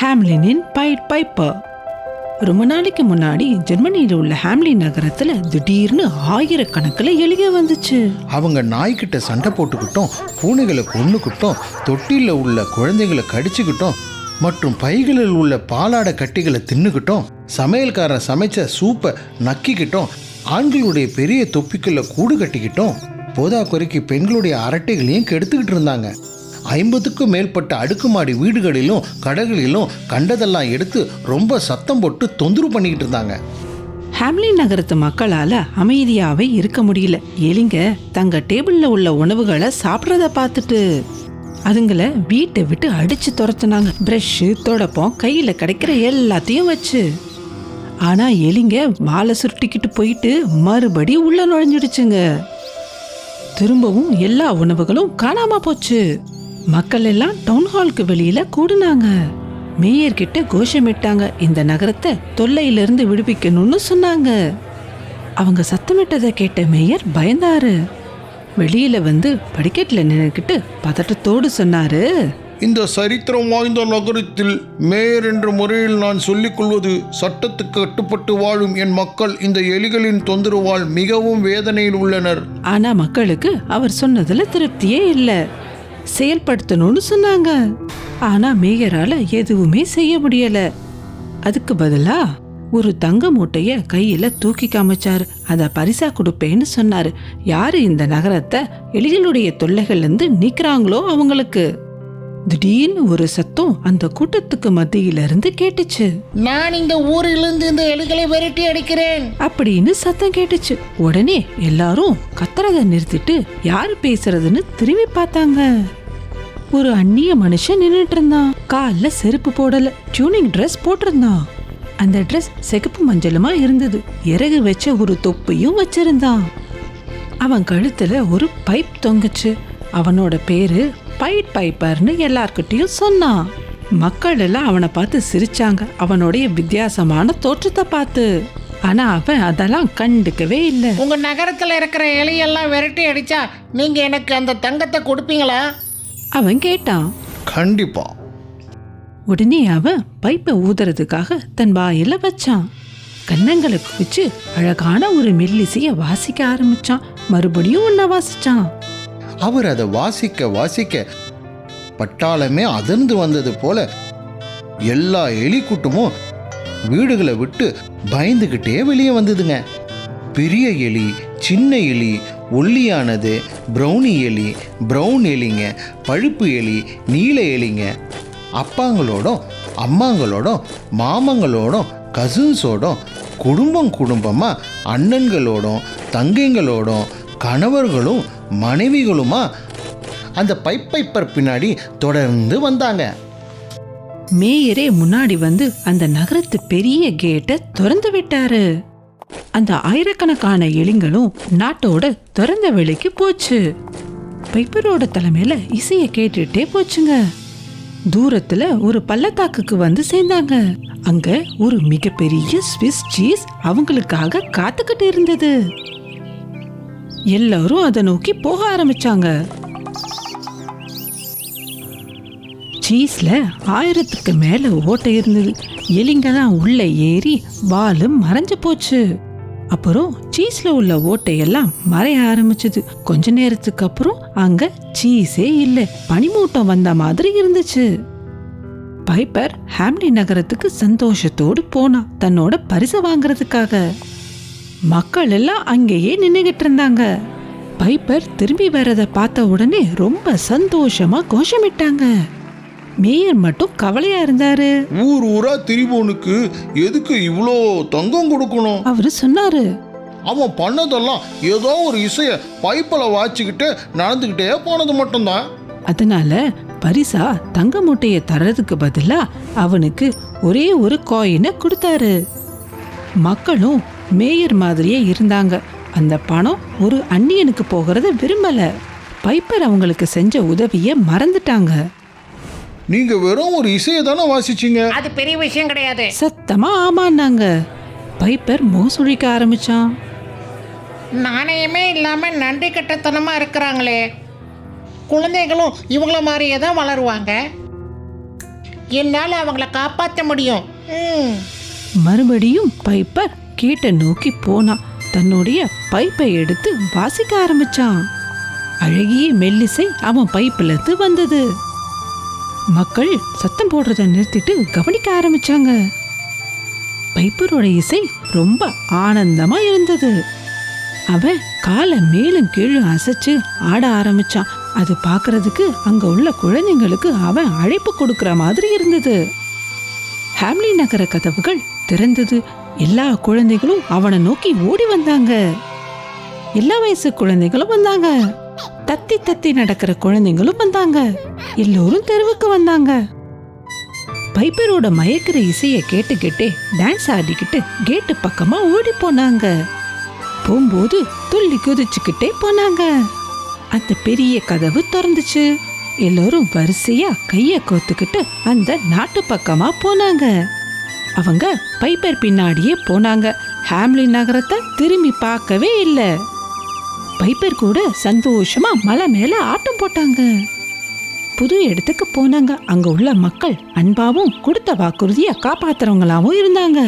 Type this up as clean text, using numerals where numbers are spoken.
ஹாம்லினின் byte piper. ரொம்ப நாளைக்கு முன்னாடி ஜெர்மனியில் உள்ள ஹாம்லின் நகரத்துல திடீர்னு ஆயிரக்கணக்கில் எலிக வந்துச்சு. அவங்க நாய்கிட்ட சண்டை போட்டுக்கிட்டோம், பூனைகளை கொன்னுக்கிட்டோம், தொட்டில உள்ள குழந்தைகளை கடிச்சுக்கிட்டோம் மற்றும் பைகளில் உள்ள பாலாடை கட்டிகளை தின்னுக்கிட்டோம், சமையல்காரன் சமைச்ச சூப்பை நக்கிக்கிட்டோம், ஆண்களுடைய பெரிய தொப்பிக்குள்ள கூடு கட்டிக்கிட்டோம், போதாக்குறைக்கு பெண்களுடைய அரட்டைகளையும் கெடுத்துக்கிட்டு இருந்தாங்க. 50க்கும் மேற்பட்ட அடுக்குமாடி வீடுகளிலும் கடைகளிலும் கண்டதெல்லாம் எடுத்து ரொம்ப சத்தம் போட்டு தொந்தரவு பண்ணிக்கிட்டு இருந்தாங்க. ஹாம்லின் நகரத்து மக்களால அமைதியாவே இருக்க முடியல. எலிங்க தங்க டேபிள்ல உள்ள உணவுகளை சாப்பிட்றத பார்த்துட்டு அதுங்களை வீட்டை விட்டு அடிச்சு துரத்துனாங்க. பிரஷ், தொடப்பம், கையில கிடைக்கிற எல்லாத்தையும் வச்சு. ஆனா எலிங்க வாழை சுருட்டிக்கிட்டு போயிட்டு மறுபடியும் உள்ள நுழைஞ்சிடுச்சுங்க. திரும்பவும் எல்லா உணவுகளும் காணாம போச்சு. மக்கள் எல்லாம் டவுன் ஹாலுக்கு வெளியில கூடுனாங்க. மேயர் கிட்ட கோஷமிட்டாங்க. இந்த நகரத்தை தொல்லையிலிருந்து விடுவிக்கணும்னு சொன்னாங்க. அவங்க சத்தமிட்டதை கேட்ட மேயர் பயந்தாரு. வெளியில வந்து படிக்கட்டுல நின்னுக்கிட்டு பதட்டத்தோடு சொன்னாரு, இந்த சரித்திரம் வாய்ந்த நகரத்தில் மேயர் என்ற முறையில் நான் சொல்லிக் கொள்வது, சட்டத்துக்கு கட்டுப்பட்டு வாழும் என் மக்கள் இந்த எலிகளின் தொந்தரவால் மிகவும் வேதனையில் உள்ளனர். ஆனா மக்களுக்கு அவர் சொன்னதுல திருப்தியே இல்லை. செயல்படுத்தணும்னு சொன்னாங்க. ஆனா மேயரால எதுவுமே செய்ய முடியல. அதுக்கு பதிலா ஒரு தங்க மூட்டைய கையில தூக்கி காமிச்சாரு. அத பரிசா கொடுப்பேன்னு சொன்னாரு. யாரு இந்த நகரத்தை எலிகளுடைய தொல்லைகள்ல இருந்து நீக்கிறாங்களோ அவங்களுக்கு. திடீர்னு ஒரு சத்தம் அந்த கூட்டத்துக்கு மத்தியில இருந்து கேட்டுச்சு. நான் இந்த ஊரிலிருந்து இந்த எலிகளை விரட்டி அடிக்கிறேன் அப்படின்னு சத்தம் கேட்டுச்சு. உடனே எல்லாரும் கத்துறத நிறுத்திட்டு யாரு பேசுறதுன்னு திரும்பி பார்த்தாங்க. ஒரு அந்நிய மனுஷன் நின்னுட்டு இருந்தான். கால்ல செருப்பு போடல, டியூனிங் ட்ரெஸ் போட்டிருந்தான். அந்த ட்ரெஸ் சிகப்பு மஞ்சளுமா இருந்தது. இறகு வச்ச ஒரு தொப்பியும் வச்சிருந்தான். அவன் கழுத்துல ஒரு பைப் தொங்குச்சு. அவனோட பேரு பைட் பைப்பர்னு எல்லார்கிட்டையும் சொன்னான். மக்கள் எல்லாம் அவனை பார்த்து சிரிச்சாங்க, அவனுடைய வித்தியாசமான தோற்றத்தை பார்த்து. ஆனா அவன் அதெல்லாம் கண்டுக்கவே இல்லை. உங்க நகரத்துல இருக்கிற எலியெல்லாம் விரட்டி அடிச்சா நீங்க எனக்கு அந்த தங்கத்தை கொடுப்பீங்களா? அவன் கேட்டான். கண்டிப்பா. உடனே அவன் பைப்பை ஊதுறதுக்காக தன் வாயில வச்சான். கன்னங்களை குவிச்சு அழகான ஒரு மெல்லிசைய வாசிக்க ஆரம்பிச்சான். மறுபடியும் ஒன்ன வாசிச்சான். அவர் அதை வாசிக்க வாசிக்க பட்டாளமே அதிர்ந்து வந்தது போல எல்லா எலி கூட்டமும் வீடுகளை விட்டு பயந்துகிட்டே வெளியே வந்ததுங்க. பெரிய எலி, சின்ன எலி, ஒல்லியானது, ப்ரௌனி எலி, ப்ரௌன் எலிங்க, பழுப்பு எலி, நீல எலிங்க, அப்பாங்களோடும் அம்மாங்களோடும் மாமங்களோடும் கசின்ஸோடும் குடும்பமாக அண்ணன்களோடும் தங்கைங்களோடும் கணவர்களும் மனைவிகளுமா அந்த பைப்பர் பின்னாடி தொடர்ந்து வந்தாங்க. மேயரே முன்னாடி வந்து அந்த நகரத்து பெரிய கேட்டை திறந்து விட்டாரு. அந்த ஆயிரக்கணக்கான எலிங்களும் நாட்டோட திறந்த வெளிக்கு போச்சு. பைப்பரோட தலைமையில இசைய கேட்டுட்டே போச்சுங்க. தூரத்துல ஒரு பள்ளத்தாக்குக்கு வந்து சேர்ந்தாங்க. அங்க ஒரு மிகப்பெரிய ஸ்விஸ் சீஸ் அவங்களுக்காக காத்துக்கிட்டு இருந்தது. எல்லாரும் அதை நோக்கி போக ஆரம்பிச்சாங்க. சீஸ்ல 1000க்கு மேல ஓட்டை இருந்தது. எலிங்க தான் உள்ள ஏறி வாலும் மறைஞ்சு போச்சு. அப்புறம் சீஸ்ல உள்ள ஓட்டையெல்லாம் மறைய ஆரம்பிச்சது. கொஞ்ச நேரத்துக்கு அப்புறம் அங்க சீஸே இல்லை, பனிமூட்டம் வந்த மாதிரி இருந்துச்சு. பைப்பர் ஹாம்லின் நகரத்துக்கு சந்தோஷத்தோடு போனான் தன்னோட பரிசை வாங்குறதுக்காக. மக்கள் எல்லாம் அங்கேயே நின்னுகிட்டு இருந்தாங்க. பைப்பர் திரும்பி வர்றத பார்த்த உடனே ரொம்ப சந்தோஷமா கோஷமிட்டாங்க. மேயர் மட்டும் கவலையா இருந்தாரு. ஊரா திரிபோனுக்கு எதுக்கு இவ்வளோ தங்கம் கொடுக்கணும்? அவரு சொன்னாரு, அவன் பண்ணதெல்லாம் ஏதோ ஒரு இசைய பைப்பில் வாச்சிக்கிட்டு நடந்துக்கிட்டே போனது மட்டும்தான். அதனால பரிசா தங்க மூட்டைய தர்றதுக்கு பதிலா அவனுக்கு ஒரே ஒரு காயினை கொடுத்தாரு. மக்களும் மேயர் மாதிரியே இருந்தாங்க. அந்த பணம் ஒரு அந்நியனுக்கு போகிறத விரும்பல. பைப்பர் அவங்களுக்கு செஞ்ச உதவிய மறந்துட்டாங்க. நீங்க வெறும் ஒரு இசையை தானே வாசிச்சீங்க. அது பெரிய விஷயம் கிடையாது. சத்தமா ஆமான்னாங்க. பைப்பர் மோசுழிக்க ஆரம்பிச்சான். நாணயமே இல்லாம நன்றி கட்டத்தனமா இருக்கிறாங்களே, குழந்தைகளும் இவங்கள மாதிரியே தான் வளருவாங்க. என்னால் அவங்கள காப்பாற்ற முடியும். மறுபடியும் பைப்பர் கேட்டை நோக்கி போனான். தன்னுடைய பைப்பை எடுத்து வாசிக்க ஆரம்பிச்சான். அழகிய மெல்லிசை அவன் பைப்பில் இருந்து வந்தது. மக்கள் சத்தம் போடுறத நிறுத்திட்டு கவனிக்க ஆரம்பிச்சாங்க. பைப்பரோட இசை ரொம்ப ஆனந்தமா இருந்தது. அவன் காலை மேலும் கீழும் அசைச்சு ஆட ஆரம்பிச்சான். அது பார்க்கறதுக்கு அங்க உள்ள குழந்தைங்களுக்கு அவன் அழைப்பு கொடுக்கிற மாதிரி இருந்தது. ஹாம்லி நகர கதவுகள் திறந்தது. எல்லா குழந்தைகளும் அவனை நோக்கி ஓடி வந்தாங்க. எல்லா வயசு குழந்தைகளும் வந்தாங்க. தத்தி தத்தி நடக்கிற குழந்தைங்களும் வந்தாங்க. எல்லோரும் தெருவுக்கு வந்தாங்க. பைப்பரோட மயக்கிற இசையை கேட்டுக்கிட்டே டான்ஸ் ஆடிக்கிட்டு கேட்டு பக்கமா ஓடி போனாங்க. போகும்போது துள்ளி குதிச்சுக்கிட்டே போனாங்க. அந்த பெரிய கதவு திறந்துச்சு. எல்லோரும் வரிசையா கைய கோத்துக்கிட்டு அந்த நாட்டு பக்கமா போனாங்க. அவங்க பைப்பர் பின்னாடியே போனாங்க. ஹாம்லி நகரத்தை திரும்பி பார்க்கவே இல்லை. பைப்பர் கூட சந்தோஷமா மலை மேல ஆட்டம் போட்டாங்க. புது இடத்துக்கு போனாங்க. அங்க உள்ள மக்கள் அன்பாவும் கொடுத்த வாக்குறுதியை காப்பாத்துறவங்களாவும் இருந்தாங்க.